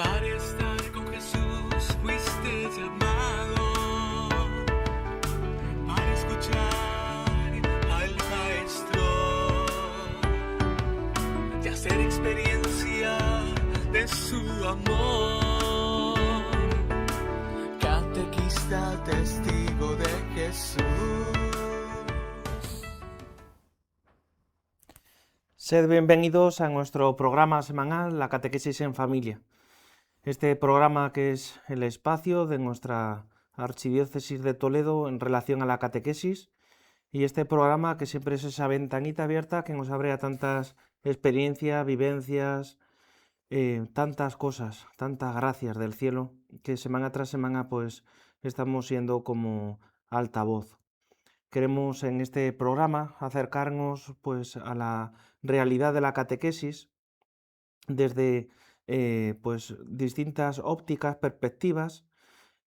Para estar con Jesús fuiste llamado, para escuchar al Maestro y hacer experiencia de su amor. Catequista, testigo de Jesús. Sed bienvenidos a nuestro programa semanal La Catequesis en Familia. Este programa que es el espacio de nuestra Archidiócesis de Toledo en relación a la catequesis, y este programa que siempre es esa ventanita abierta que nos abre a tantas experiencias, vivencias, tantas cosas, tantas gracias del cielo, que semana tras semana pues estamos siendo como altavoz. Queremos en este programa acercarnos pues a la realidad de la catequesis desde pues distintas ópticas, perspectivas,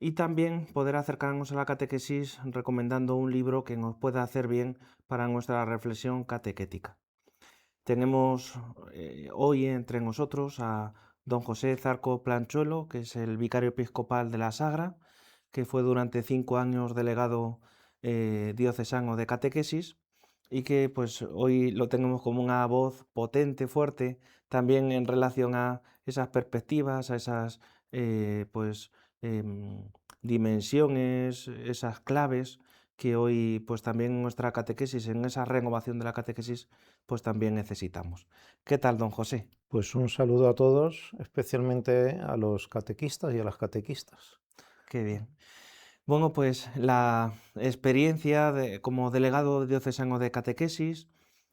y también poder acercarnos a la catequesis recomendando un libro que nos pueda hacer bien para nuestra reflexión catequética. Tenemos hoy entre nosotros a don José Zarco Planchuelo, que es el vicario episcopal de la Sagra, que fue durante 5 años delegado diocesano de catequesis, y que pues hoy lo tenemos como una voz potente, fuerte, también en relación a esas perspectivas, a esas pues dimensiones, esas claves que hoy pues también en nuestra catequesis, en esa renovación de la catequesis, pues también necesitamos. ¿Qué tal, don José? Pues un saludo a todos, especialmente a los catequistas y a las catequistas. Qué bien. Bueno, pues la experiencia como delegado diocesano de catequesis,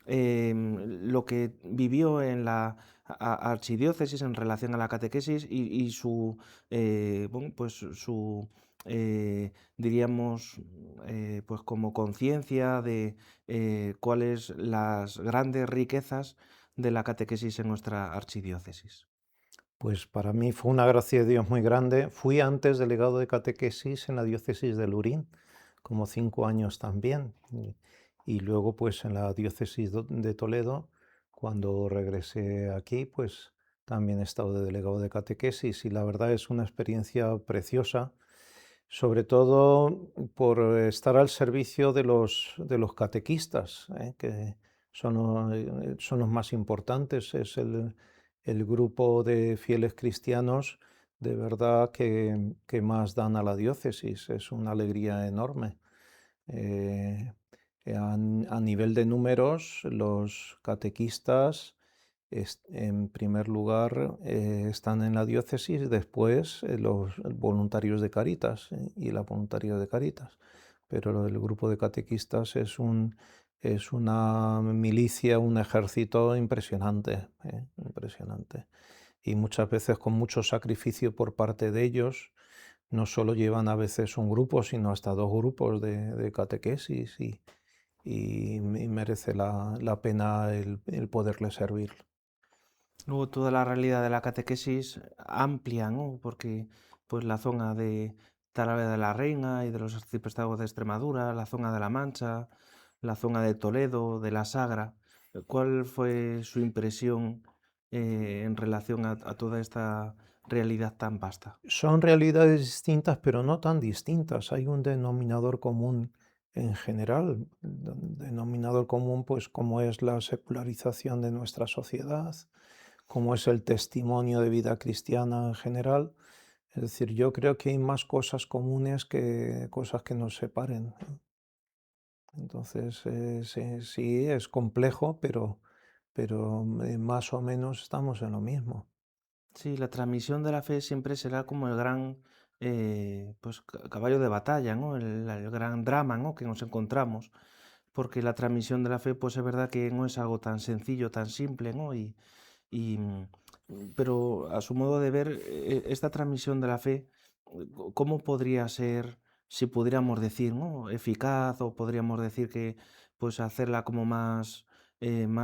lo que vivió en la archidiócesis en relación a la catequesis y su, bueno, pues su, diríamos, pues como conciencia de cuáles las grandes riquezas de la catequesis en nuestra archidiócesis. Pues para mí fue una gracia de Dios muy grande. Fui antes delegado de catequesis en la diócesis de Lurín, como 5 años también. Y luego pues en la diócesis de Toledo, cuando regresé aquí, pues también he estado de delegado de catequesis y la verdad es una experiencia preciosa, sobre todo por estar al servicio de los catequistas, que son los más importantes. Es el grupo de fieles cristianos de verdad que más dan a la diócesis. Es una alegría enorme. A nivel de números, los catequistas en primer lugar están en la diócesis, después los voluntarios de Cáritas y la voluntaria de Cáritas. Pero el grupo de catequistas es una milicia, un ejército impresionante, impresionante. Y muchas veces con mucho sacrificio por parte de ellos, no solo llevan a veces un grupo, sino hasta 2 grupos de catequesis y merece la pena el poderles servir. Luego toda la realidad de la catequesis amplia, ¿no? Porque pues la zona de Talavera de la Reina y de los arciprestazgos de Extremadura, la zona de La Mancha, la zona de Toledo, de la Sagra. ¿Cuál fue su impresión en relación a toda esta realidad tan vasta? Son realidades distintas, pero no tan distintas. Hay un denominador común en general, denominador común pues como es la secularización de nuestra sociedad, como es el testimonio de vida cristiana en general. Es decir, yo creo que hay más cosas comunes que cosas que nos separen. Entonces, sí, es complejo, pero más o menos estamos en lo mismo. Sí, la transmisión de la fe siempre será como el gran pues, caballo de batalla, ¿no? El gran drama, ¿no? Que nos encontramos. Porque la transmisión de la fe, pues es verdad que no es algo tan sencillo, tan simple, ¿no? Pero a su modo de ver, esta transmisión de la fe, ¿cómo podría ser, si pudiéramos decir, ¿no? Eficaz, o podríamos decir que, pues hacerla como más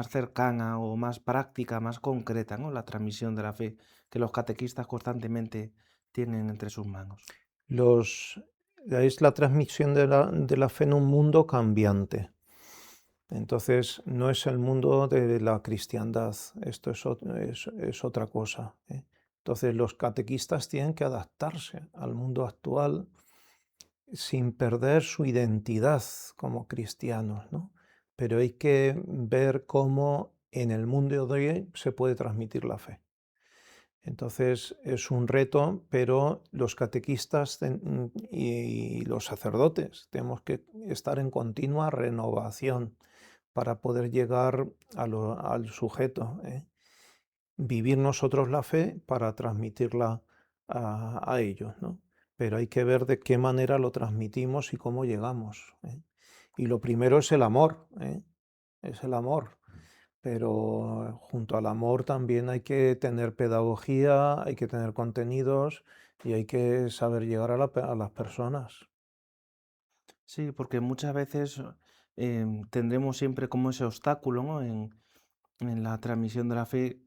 cercana o más práctica, más concreta, ¿no? La transmisión de la fe que los catequistas constantemente tienen entre sus manos. Es la transmisión de la fe en un mundo cambiante. Entonces, no es el mundo de la cristiandad, esto es otra cosa. Entonces los catequistas tienen que adaptarse al mundo actual sin perder su identidad como cristianos, ¿no? Pero hay que ver cómo en el mundo de hoy se puede transmitir la fe. Entonces es un reto, pero los catequistas y los sacerdotes tenemos que estar en continua renovación para poder llegar al sujeto, ¿eh? Vivir nosotros la fe para transmitirla a ellos, ¿no? Pero hay que ver de qué manera lo transmitimos y cómo llegamos, ¿eh? Y lo primero es el amor, ¿eh? Es el amor. Pero junto al amor también hay que tener pedagogía, hay que tener contenidos y hay que saber llegar a las personas. Sí, porque muchas veces tendremos siempre como ese obstáculo, ¿no? En la transmisión de la fe,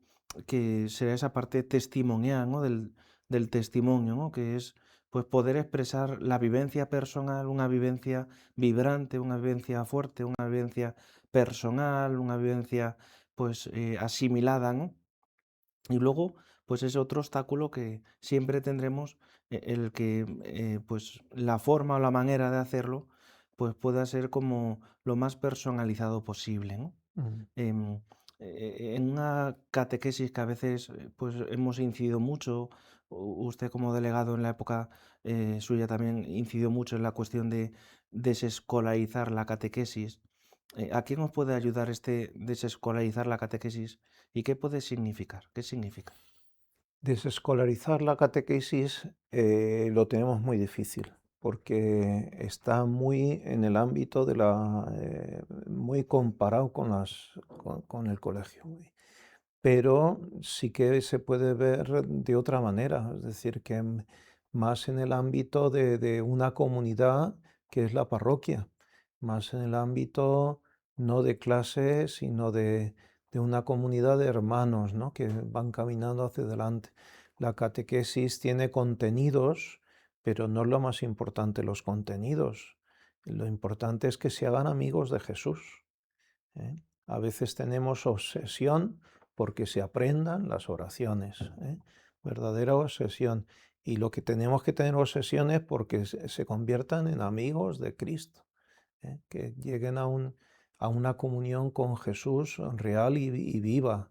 que será esa parte testimonial, ¿no? Del testimonio, ¿no? Que es pues poder expresar la vivencia personal, una vivencia vibrante, una vivencia fuerte, una vivencia personal, una vivencia pues asimilada, ¿no? Y luego, pues ese otro obstáculo que siempre tendremos, el que pues la forma o la manera de hacerlo, pues pueda ser como lo más personalizado posible, ¿no? Mm. Em, en una catequesis que a veces pues hemos incidido mucho, usted como delegado en la época suya también incidió mucho en la cuestión de desescolarizar la catequesis. ¿A quién nos puede ayudar este desescolarizar la catequesis y qué puede significar? ¿Qué significa? Desescolarizar la catequesis lo tenemos muy difícil porque está muy en el ámbito de muy comparado con el colegio. Pero sí que se puede ver de otra manera, es decir, que más en el ámbito de una comunidad que es la parroquia, más en el ámbito no de clase, sino de una comunidad de hermanos, ¿no? Que van caminando hacia adelante. La catequesis tiene contenidos, pero no es lo más importante los contenidos. Lo importante es que se hagan amigos de Jesús, ¿eh? A veces tenemos obsesión porque se aprendan las oraciones, ¿eh? Verdadera obsesión. Y lo que tenemos que tener obsesión es porque se conviertan en amigos de Cristo, ¿eh? Que lleguen a una comunión con Jesús real y viva,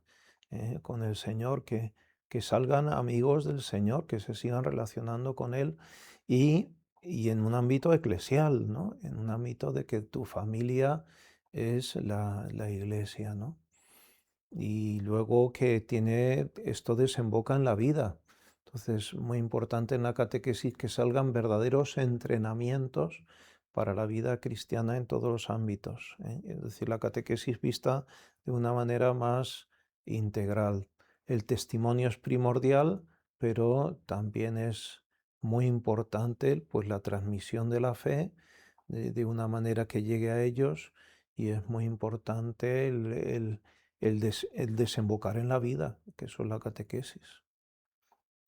con el Señor, que salgan amigos del Señor, que se sigan relacionando con Él y en un ámbito eclesial, ¿no? En un ámbito de que tu familia es la iglesia, ¿no? Y luego que esto desemboca en la vida. Entonces, muy importante en la catequesis que salgan verdaderos entrenamientos para la vida cristiana en todos los ámbitos, ¿eh? Es decir, la catequesis vista de una manera más integral. El testimonio es primordial, pero también es muy importante pues la transmisión de la fe de una manera que llegue a ellos y es muy importante el desembocar en la vida, que eso es la catequesis.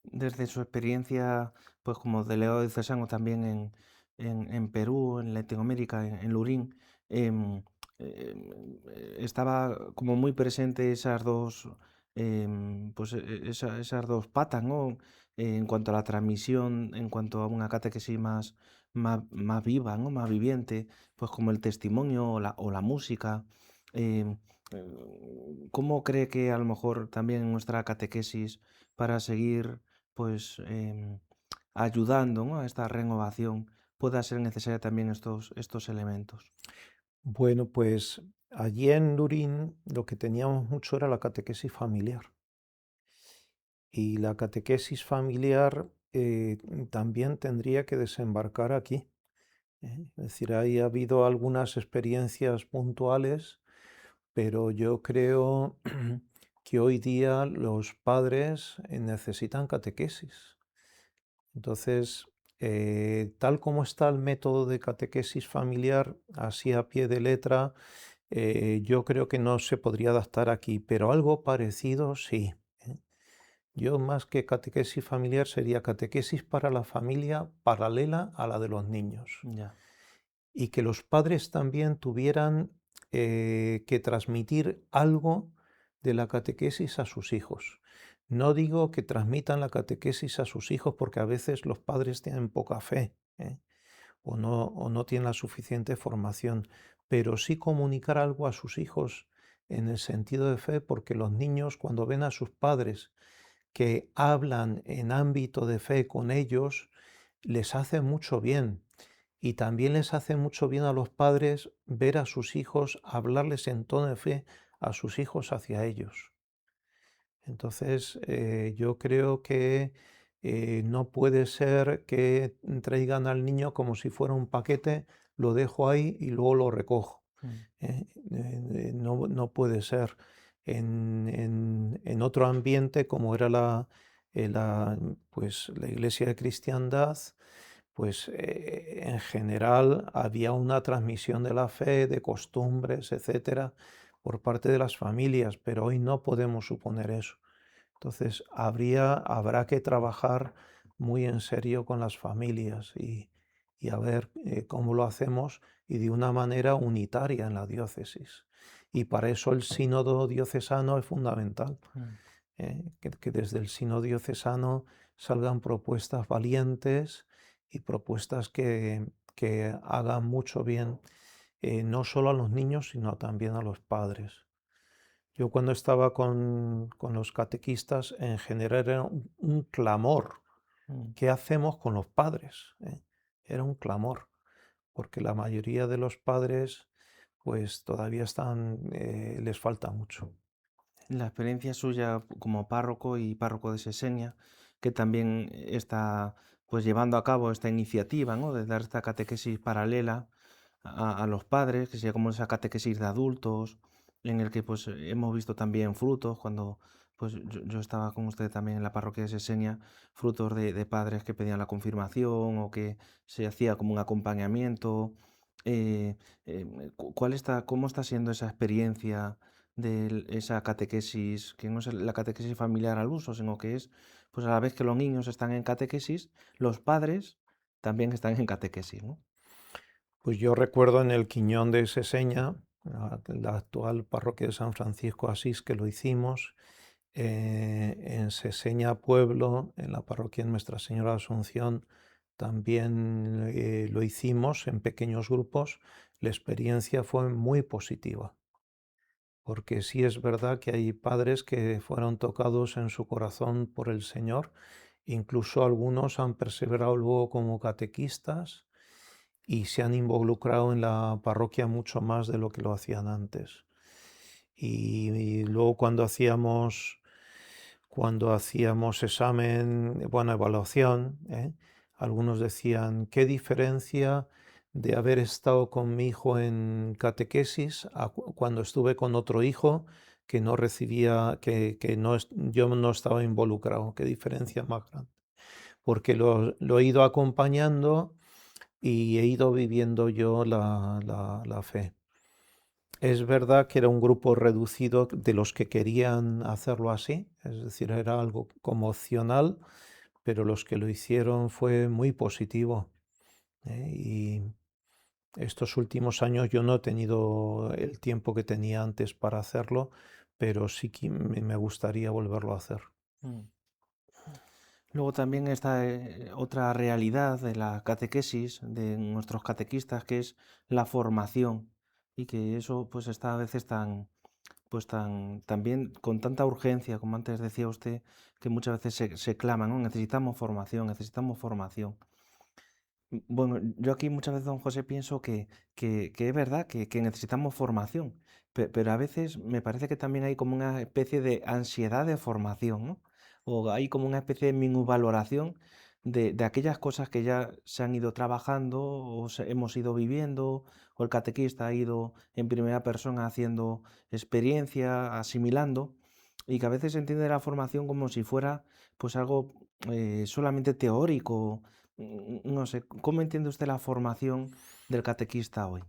Desde su experiencia, pues como delegado diocesano también en Perú, en Latinoamérica, en Lurín, em, estaba como muy presente esas dos, pues esas dos patas, ¿no? En cuanto a la transmisión, en cuanto a una catequesis más viva, ¿no? Más viviente, pues como el testimonio o la música. em, ¿Cómo cree que a lo mejor también en nuestra catequesis para seguir pues ayudando, ¿no? A esta renovación, pueda ser necesaria también estos elementos. Bueno, pues allí en Lurín lo que teníamos mucho era la catequesis familiar. Y la catequesis familiar también tendría que desembarcar aquí, ¿eh? Es decir, ahí ha habido algunas experiencias puntuales, pero yo creo que hoy día los padres necesitan catequesis. Entonces, tal como está el método de catequesis familiar, así a pie de letra, yo creo que no se podría adaptar aquí, pero algo parecido sí, ¿eh? Yo más que catequesis familiar sería catequesis para la familia paralela a la de los niños. Ya, Y que los padres también tuvieran que transmitir algo de la catequesis a sus hijos. No digo que transmitan la catequesis a sus hijos porque a veces los padres tienen poca fe, ¿eh? O no tienen la suficiente formación, pero sí comunicar algo a sus hijos en el sentido de fe, porque los niños cuando ven a sus padres que hablan en ámbito de fe con ellos, les hace mucho bien. Y también les hace mucho bien a los padres ver a sus hijos, hablarles en tono de fe a sus hijos hacia ellos. Entonces, yo creo que no puede ser que traigan al niño como si fuera un paquete, lo dejo ahí y luego lo recojo. Mm. No, no puede ser. En otro ambiente, como era pues, la iglesia de cristiandad, pues en general había una transmisión de la fe, de costumbres, etcétera, por parte de las familias, pero hoy no podemos suponer eso. Entonces habrá que trabajar muy en serio con las familias y a ver cómo lo hacemos y de una manera unitaria en la diócesis. Y para eso el sínodo diocesano es fundamental, Mm. que desde el sínodo diocesano salgan propuestas valientes y propuestas que hagan mucho bien, no solo a los niños, sino también a los padres. Yo cuando estaba con los catequistas, en general era un clamor. Mm. ¿Qué hacemos con los padres? Era un clamor, porque la mayoría de los padres pues todavía les falta mucho. La experiencia suya como párroco y párroco de Sesenia, que también está pues llevando a cabo esta iniciativa, ¿no? De dar esta catequesis paralela a los padres, que sería como esa catequesis de adultos, en el que pues hemos visto también frutos cuando pues yo estaba con usted también en la parroquia de Sesenia, frutos de padres que pedían la confirmación o que se hacía como un acompañamiento. Eh, ¿Cómo está siendo esa experiencia de esa catequesis, que no es la catequesis familiar al uso, sino que es, pues a la vez que los niños están en catequesis, los padres también están en catequesis, ¿no? Pues yo recuerdo en el Quiñón de Seseña, la actual parroquia de San Francisco de Asís, que lo hicimos, en Seseña Pueblo, en la parroquia de Nuestra Señora de Asunción, también lo hicimos en pequeños grupos. La experiencia fue muy positiva, porque sí es verdad que hay padres que fueron tocados en su corazón por el Señor, incluso algunos han perseverado luego como catequistas y se han involucrado en la parroquia mucho más de lo que lo hacían antes. Y luego cuando hacíamos examen, bueno, evaluación, algunos decían, ¿qué diferencia de haber estado con mi hijo en catequesis cuando estuve con otro hijo que no recibía, que no, yo no estaba involucrado? ¿Qué diferencia más grande? Porque lo he ido acompañando y he ido viviendo yo la fe. Es verdad que era un grupo reducido de los que querían hacerlo así, es decir, era algo como opcional, pero los que lo hicieron fue muy positivo. Y estos últimos años yo no he tenido el tiempo que tenía antes para hacerlo, pero sí que me gustaría volverlo a hacer. Mm. Luego también está otra realidad de la catequesis de nuestros catequistas, que es la formación, y que eso pues está a veces también con tanta urgencia, como antes decía usted, que muchas veces se clama, ¿no? Necesitamos formación, necesitamos formación. Bueno, yo aquí muchas veces, don José, pienso que es verdad que necesitamos formación, pero a veces me parece que también hay como una especie de ansiedad de formación, ¿no? O hay como una especie de minusvaloración de aquellas cosas que ya se han ido trabajando o hemos ido viviendo, o el catequista ha ido en primera persona haciendo experiencia, asimilando, y que a veces se entiende la formación como si fuera pues algo solamente teórico. No sé, ¿cómo entiende usted la formación del catequista hoy?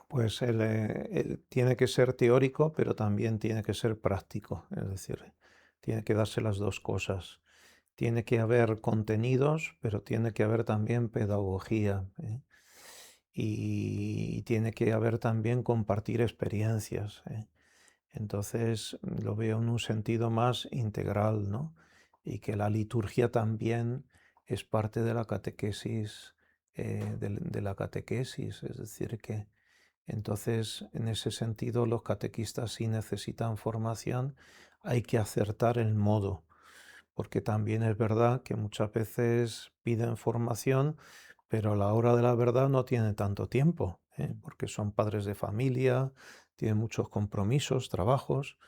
Pues él tiene que ser teórico, pero también tiene que ser práctico, es decir, tiene que darse las dos cosas. Tiene que haber contenidos, pero tiene que haber también pedagogía, ¿eh? Y tiene que haber también compartir experiencias, ¿eh? Entonces lo veo en un sentido más integral, ¿no? y que la liturgia también es parte de la catequesis, de la catequesis, es decir, que entonces en ese sentido los catequistas sí necesitan formación, hay que acertar el modo, porque también es verdad que muchas veces piden formación, pero a la hora de la verdad no tienen tanto tiempo, porque son padres de familia, tienen muchos compromisos, trabajos.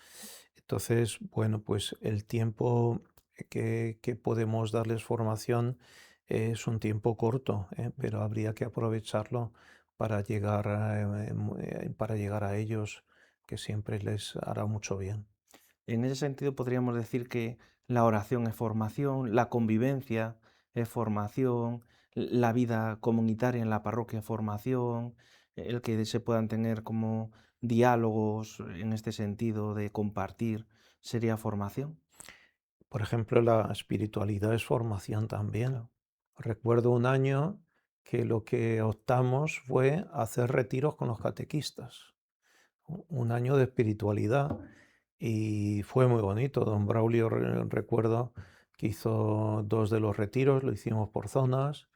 Entonces, bueno, pues el tiempo que podemos darles formación es un tiempo corto, pero habría que aprovecharlo para llegar a ellos, que siempre les hará mucho bien. En ese sentido, podríamos decir que la oración es formación, la convivencia es formación, la vida comunitaria en la parroquia es formación, el que se puedan tener como diálogos en este sentido de compartir sería formación. Por ejemplo, la espiritualidad es formación también. Claro. Recuerdo un año que lo que optamos fue hacer retiros con los catequistas, un año de espiritualidad y fue muy bonito. Don Braulio recuerdo que hizo 2 de los retiros, lo hicimos por zonas.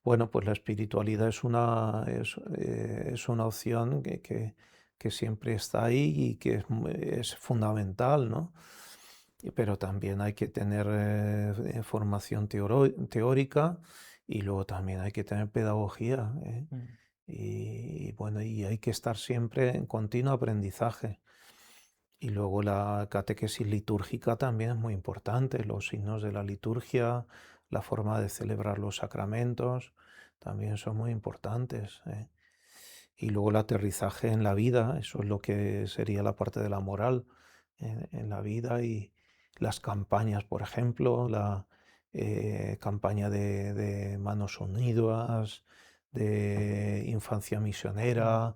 Bueno, pues la espiritualidad es una opción que siempre está ahí y que es fundamental, ¿no? Pero también hay que tener formación teórica y luego también hay que tener pedagogía, ¿eh? Mm. Y bueno, y hay que estar siempre en continuo aprendizaje. Y luego la catequesis litúrgica también es muy importante, los signos de la liturgia, la forma de celebrar los sacramentos, también son muy importantes, ¿eh? Y luego el aterrizaje en la vida, eso es lo que sería la parte de la moral en la vida y las campañas, por ejemplo, la campaña de Manos Unidas, de infancia Mm. misionera,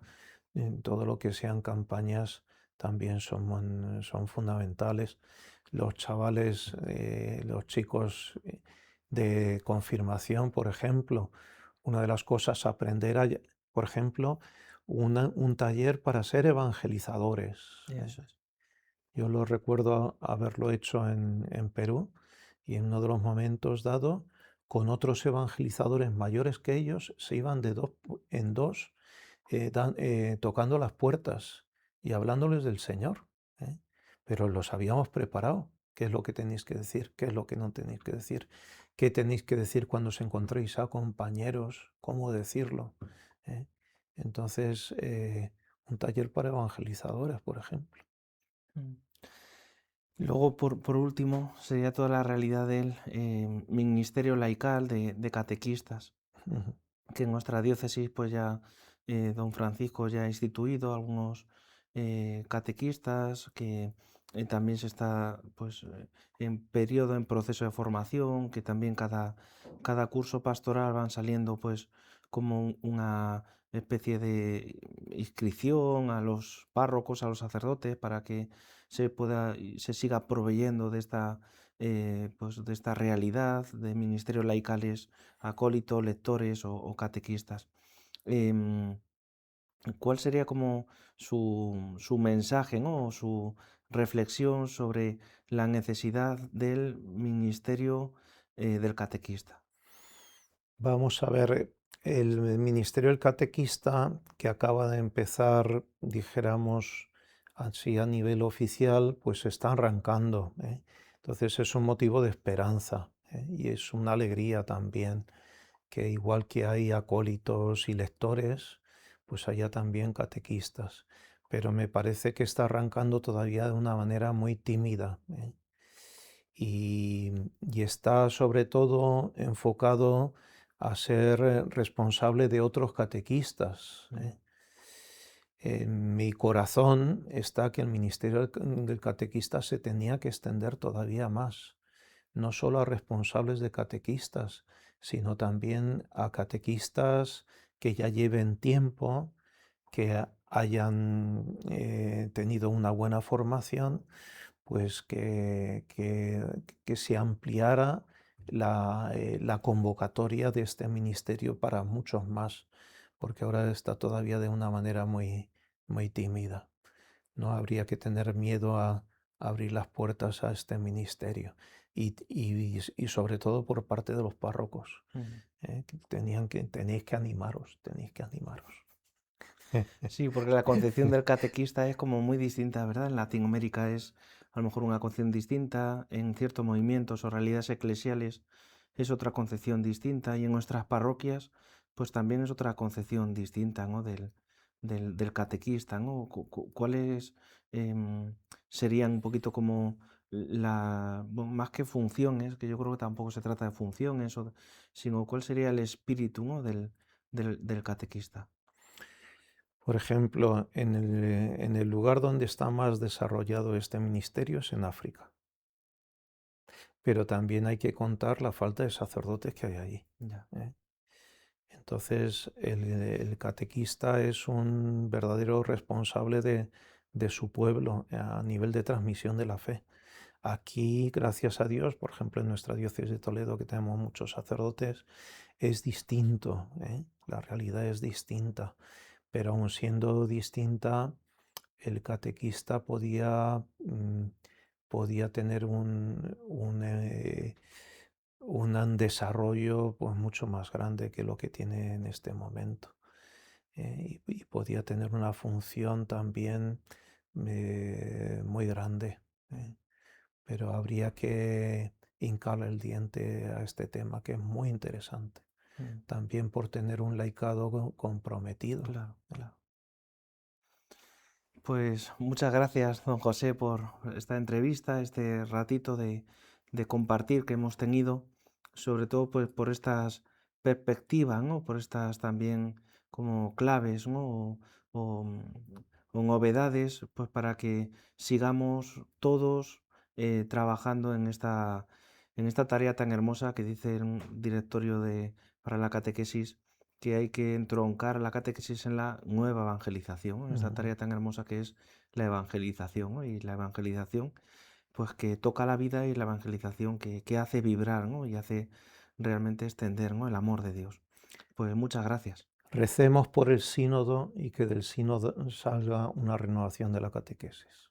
todo lo que sean campañas también son fundamentales. Los chavales, los chicos de confirmación, por ejemplo, una de las cosas aprender por ejemplo, un taller para ser evangelizadores. Eso es. Yo lo recuerdo haberlo hecho en Perú y en uno de los momentos dado, con otros evangelizadores mayores que ellos, se iban de dos en dos tocando las puertas y hablándoles del Señor, ¿eh? Pero los habíamos preparado. ¿Qué es lo que tenéis que decir? ¿Qué es lo que no tenéis que decir? ¿Qué tenéis que decir cuando os encontréis a compañeros? ¿Cómo decirlo? ¿Eh? Entonces, un taller para evangelizadores, por ejemplo. Mm. Luego, por último, sería toda la realidad del ministerio laical de catequistas, Ujú. que en nuestra diócesis pues ya don Francisco ya ha instituido algunos catequistas, que también se está pues en periodo, en proceso de formación, que también cada curso pastoral van saliendo pues como una especie de inscripción a los párrocos, a los sacerdotes, para que se pueda y se siga proveyendo de esta pues de esta realidad de ministerios laicales, acólitos, lectores o catequistas. Em, ¿Cuál sería como su mensaje, ¿no? O su reflexión sobre la necesidad del ministerio del catequista? Vamos a ver, el ministerio del catequista que acaba de empezar, dijéramos así a nivel oficial, pues está arrancando, ¿eh? Entonces es un motivo de esperanza, y es una alegría también que igual que hay acólitos y lectores, pues haya también catequistas. Pero me parece que está arrancando todavía de una manera muy tímida, ¿eh? Y está sobre todo enfocado a ser responsable de otros catequistas, Mm. ¿eh? En mi corazón está que el ministerio del catequista se tenía que extender todavía más, no solo a responsables de catequistas, sino también a catequistas que ya lleven tiempo, que hayan tenido una buena formación, pues que se ampliara la convocatoria de este ministerio para muchos más, porque ahora está todavía de una manera muy tímida. No habría que tener miedo a abrir las puertas a este ministerio. y sobre todo por parte de los párrocos, que tenéis que animaros, tenéis que animaros. Sí, porque la concepción del catequista es como muy distinta, ¿verdad? En Latinoamérica es a lo mejor una concepción distinta, en ciertos movimientos o realidades eclesiales es otra concepción distinta y en nuestras parroquias pues también es otra concepción distinta, ¿no? del catequista, ¿no? ¿Cuáles serían un poquito como bueno, más que funciones, que yo creo que tampoco se trata de funciones, sino cuál sería el espíritu, ¿no? del catequista? Por ejemplo, en el lugar donde está más desarrollado este ministerio es en África, pero también hay que contar la falta de sacerdotes que hay allí. Ya. Entonces, el catequista es un verdadero responsable de su pueblo a nivel de transmisión de la fe. Aquí, gracias a Dios, por ejemplo, en nuestra diócesis de Toledo, que tenemos muchos sacerdotes, es distinto, la realidad es distinta, pero aun siendo distinta, el catequista podía tener un desarrollo pues, mucho más grande que lo que tiene en este momento. Y podía tener una función también muy grande. Pero habría que hincarle el diente a este tema, que es muy interesante. También por tener un laicado comprometido. Claro, claro. Pues muchas gracias, don José, por esta entrevista, este ratito de compartir que hemos tenido, sobre todo pues, por estas perspectivas, ¿no? Por estas también como claves, ¿no? O novedades, pues para que sigamos todos trabajando en esta tarea tan hermosa que dice el directorio para la catequesis, que hay que entroncar la catequesis en la nueva evangelización, en esta tarea tan hermosa que es la evangelización, ¿no? Y la evangelización, pues que toca la vida y la evangelización que hace vibrar, ¿no? Y hace realmente extender, ¿no? El amor de Dios. Pues muchas gracias. Recemos por el sínodo y que del sínodo salga una renovación de la catequesis.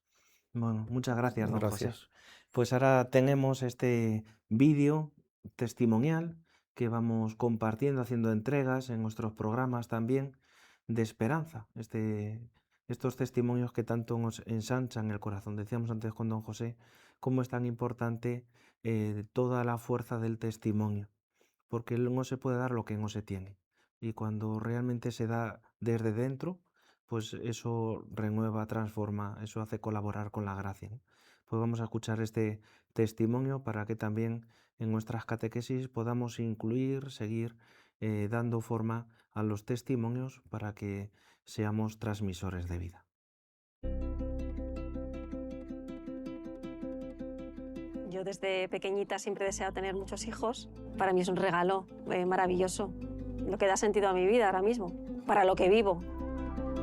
Bueno, muchas gracias, don José. Gracias. Pues ahora tenemos este vídeo testimonial que vamos compartiendo, haciendo entregas en nuestros programas también de esperanza. Estos testimonios que tanto nos ensanchan el corazón. Decíamos antes con don José cómo es tan importante toda la fuerza del testimonio, porque no se puede dar lo que no se tiene. Y cuando realmente se da desde dentro, pues eso renueva, transforma, eso hace colaborar con la gracia, ¿no? Pues vamos a escuchar este testimonio para que también en nuestras catequesis podamos incluir, seguir dando forma a los testimonios para que seamos transmisores de vida. Yo desde pequeñita siempre he deseado tener muchos hijos. Para mí es un regalo maravilloso, lo que da sentido a mi vida ahora mismo, para lo que vivo.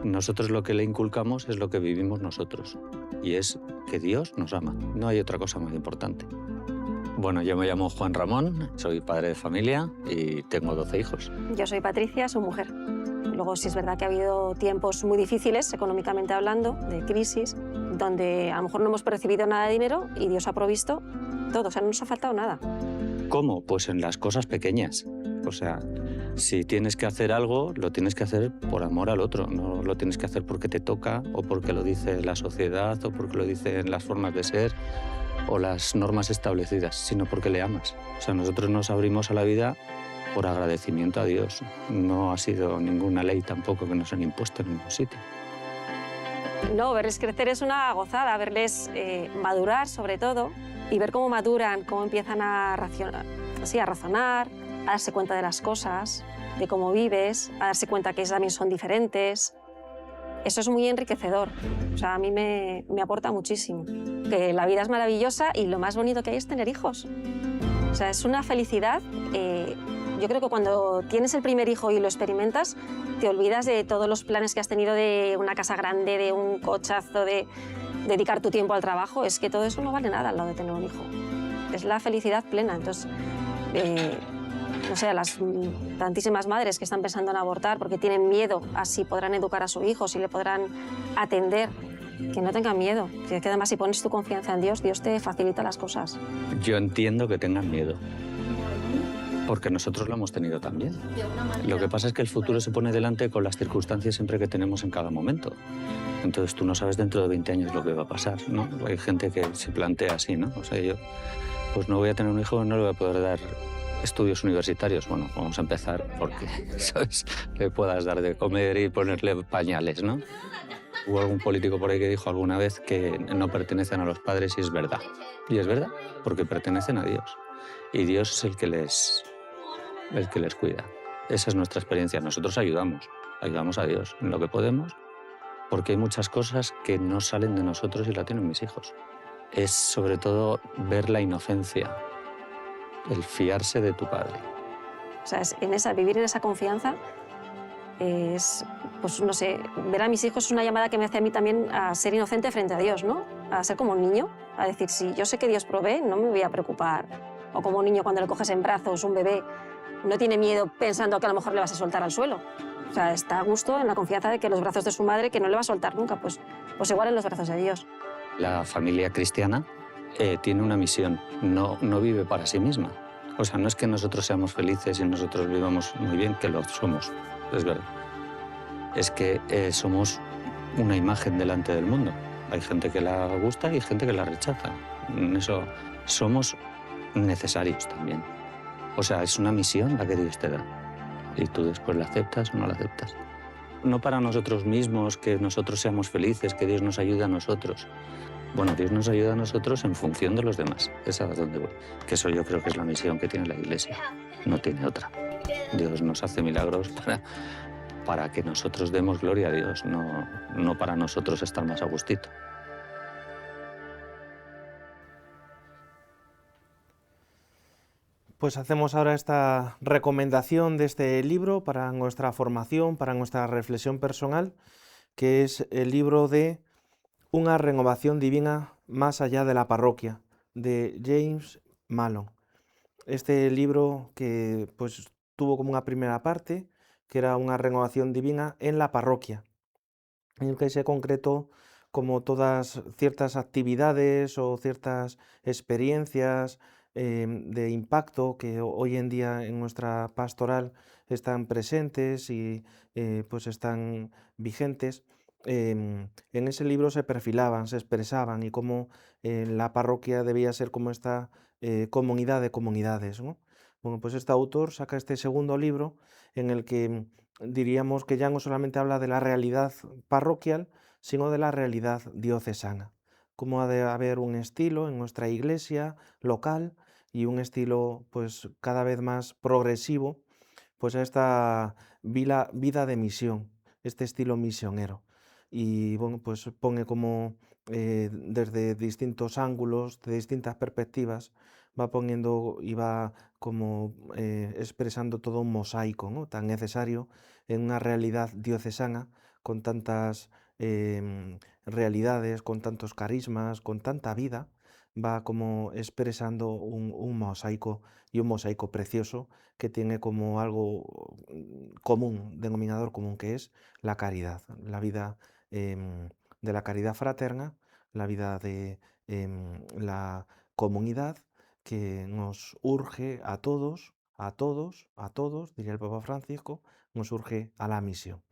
Nosotros lo que le inculcamos es lo que vivimos nosotros, y es que Dios nos ama. No hay otra cosa más importante. Bueno, yo me llamo Juan Ramón, soy padre de familia y tengo 12 hijos. Yo soy Patricia, su mujer. Luego sí es verdad que ha habido tiempos muy difíciles, económicamente hablando, de crisis, donde a lo mejor no hemos percibido nada de dinero y Dios ha provisto todo, o sea, no nos ha faltado nada. ¿Cómo? Pues en las cosas pequeñas. O sea, si tienes que hacer algo, lo tienes que hacer por amor al otro. No lo tienes que hacer porque te toca o porque lo dice la sociedad o porque lo dicen las formas de ser o las normas establecidas, sino porque le amas. O sea, nosotros nos abrimos a la vida por agradecimiento a Dios. No ha sido ninguna ley tampoco que nos han impuesto en ningún sitio. No, verles crecer es una gozada, verles madurar sobre todo y ver cómo maduran, cómo empiezan a razonar, a darse cuenta de las cosas, de cómo vives, a darse cuenta que también son diferentes. Eso es muy enriquecedor, o sea, a mí me aporta muchísimo. Que la vida es maravillosa y lo más bonito que hay es tener hijos. O sea, es una felicidad. Yo creo que cuando tienes el primer hijo y lo experimentas, te olvidas de todos los planes que has tenido de una casa grande, de un cochazo, de dedicar tu tiempo al trabajo. Es que todo eso no vale nada al lado de tener un hijo. Es la felicidad plena. Entonces, no sé, a las tantísimas madres que están pensando en abortar porque tienen miedo a si podrán educar a su hijo, si le podrán atender, que no tengan miedo, que además si pones tu confianza en Dios, Dios te facilita las cosas. Yo entiendo que tengan miedo, porque nosotros lo hemos tenido también. Lo que pasa es que el futuro se pone delante con las circunstancias siempre que tenemos en cada momento. Entonces tú no sabes dentro de 20 años lo que va a pasar, ¿no? Hay gente que se plantea así, ¿no? O sea, yo pues no voy a tener un hijo, no le voy a poder dar estudios universitarios. Bueno, vamos a empezar porque, ¿sabes? Le puedas dar de comer y ponerle pañales, ¿no? Hubo algún político por ahí que dijo alguna vez que no pertenecen a los padres y es verdad. Y es verdad, porque pertenecen a Dios. Y Dios es el que les cuida. Esa es nuestra experiencia. Nosotros ayudamos a Dios en lo que podemos, porque hay muchas cosas que no salen de nosotros y la tienen mis hijos. Es sobre todo ver la inocencia, el fiarse de tu padre. O sea, vivir en esa confianza es, pues no sé, ver a mis hijos es una llamada que me hace a mí también a ser inocente frente a Dios, ¿no? A ser como un niño, a decir, si yo sé que Dios provee, no me voy a preocupar. O como un niño cuando le coges en brazos, un bebé, no tiene miedo pensando que a lo mejor le vas a soltar al suelo. O sea, está a gusto en la confianza de que los brazos de su madre, que no le va a soltar nunca, pues igual en los brazos de Dios. La familia cristiana tiene una misión, no vive para sí misma. O sea, no es que nosotros seamos felices y nosotros vivamos muy bien, que lo somos, es verdad. Es que somos una imagen delante del mundo. Hay gente que la gusta y hay gente que la rechaza. En eso somos necesarios también. O sea, es una misión la que Dios te da. Y tú después la aceptas o no la aceptas. No para nosotros mismos, que nosotros seamos felices, que Dios nos ayude a nosotros. Bueno, Dios nos ayuda a nosotros en función de los demás. Es a donde voy. Que eso yo creo que es la misión que tiene la Iglesia. No tiene otra. Dios nos hace milagros para que nosotros demos gloria a Dios, no para nosotros estar más a gustito. Pues hacemos ahora esta recomendación de este libro para nuestra formación, para nuestra reflexión personal, que es el libro de Una renovación divina más allá de la parroquia, de James Malone. Este libro que pues tuvo como una primera parte, que era una renovación divina en la parroquia, en el que se concretó como todas ciertas actividades o ciertas experiencias de impacto que hoy en día en nuestra pastoral están presentes y pues están vigentes. En ese libro se perfilaban, se expresaban y cómo la parroquia debía ser como esta comunidad de comunidades, ¿no? Bueno, pues este autor saca este segundo libro en el que diríamos que ya no solamente habla de la realidad parroquial, sino de la realidad diocesana. Cómo ha de haber un estilo en nuestra iglesia local y un estilo pues cada vez más progresivo, pues a esta vida de misión, este estilo misionero. Y bueno, pues pone como desde distintos ángulos, de distintas perspectivas, va poniendo y va como expresando todo un mosaico, ¿no?, tan necesario en una realidad diocesana con tantas realidades, con tantos carismas, con tanta vida, va como expresando un mosaico y un mosaico precioso que tiene como algo común, denominador común, que es la caridad, la vida de la caridad fraterna, la vida de la comunidad que nos urge a todos, diría el Papa Francisco, nos urge a la misión.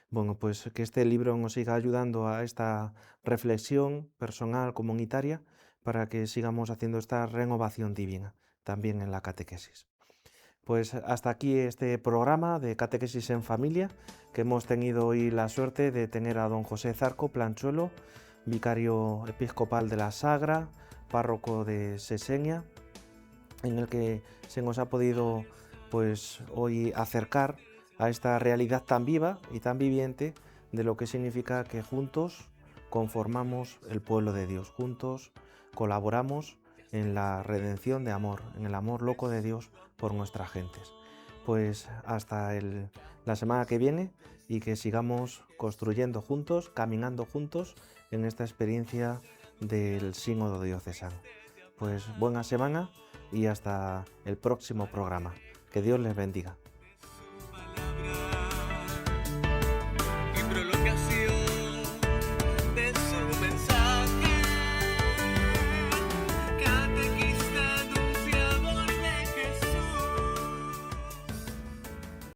Bueno, pues que este libro nos siga ayudando a esta reflexión personal, comunitaria, para que sigamos haciendo esta renovación divina, también en la catequesis. Pues hasta aquí este programa de Catequesis en Familia, que hemos tenido hoy la suerte de tener a don José Zarco Planchuelo, vicario episcopal de la Sagra, párroco de Seseña, en el que se nos ha podido pues hoy acercar a esta realidad tan viva y tan viviente de lo que significa que juntos conformamos el pueblo de Dios, juntos colaboramos en la redención de amor, en el amor loco de Dios por nuestras gentes. Pues hasta la semana que viene y que sigamos construyendo juntos, caminando juntos en esta experiencia del Sínodo Diocesano. Pues buena semana y hasta el próximo programa. Que Dios les bendiga.